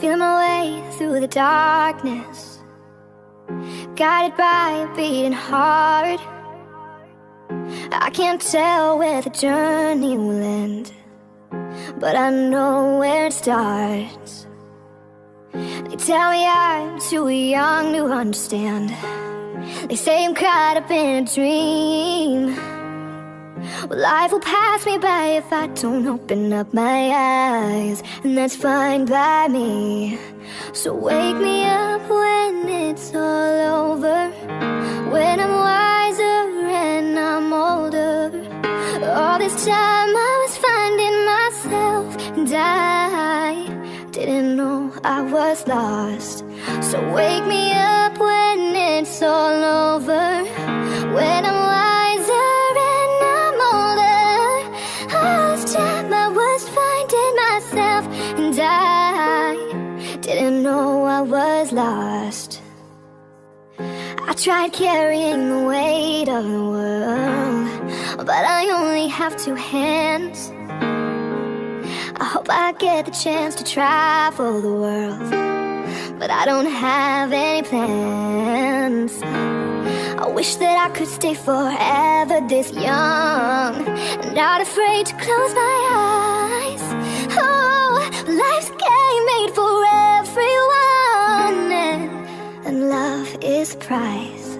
feeling my way through the darkness, guided by a beating heart. I can't tell where the journey will end, but I know where it starts. They tell me I'm too young to understand. They say I'm caught up in a dream. Well, life will pass me by if I don't open up my eyes, and that's fine by me. So wake me up when it's all over, when I'm wiser and I'm older. All this time I was finding myself, and I didn't know I was lost. So wake me up when it's all over, when I'm wiser and I'm older. All this time I was finding myself, and I didn't know I was lost. I tried carrying the weight of the world, but I only have two hands. I hope I get the chance to travel the world, but I don't have any plans. I wish that I could stay forever this young, and not afraid to close my eyes. Oh, life's a game made for everyone, and love is the prize.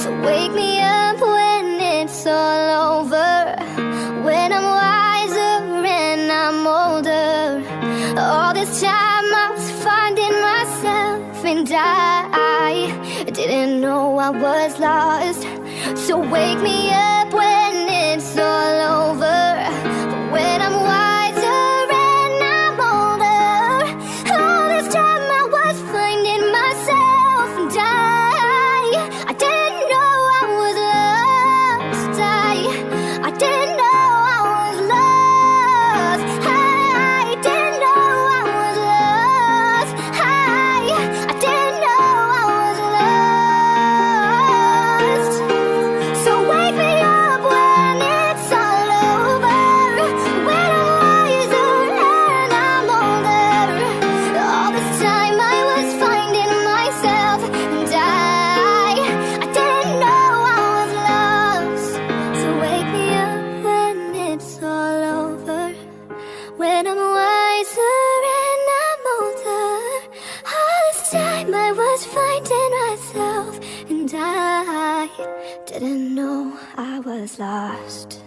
So wake me up when it's all over, when I'm wiser and I'm older. All this time I was finding myself, and I didn't know I was lost. So wake me up when it's all over, when I'm wiser and I'm older. All this time I was finding myself, and I didn't know I was lost. I didn't know I was lost. I didn't know I was lost. I didn't know I was lost. So wake me up when it's all over, when I'm wiser and I'm older. All this time I was finding myself, and I didn't know I was lost. So wake me up when it's all over, when I'm wiser and I'm older. All this time I was finding myself, and I didn't know I was lost.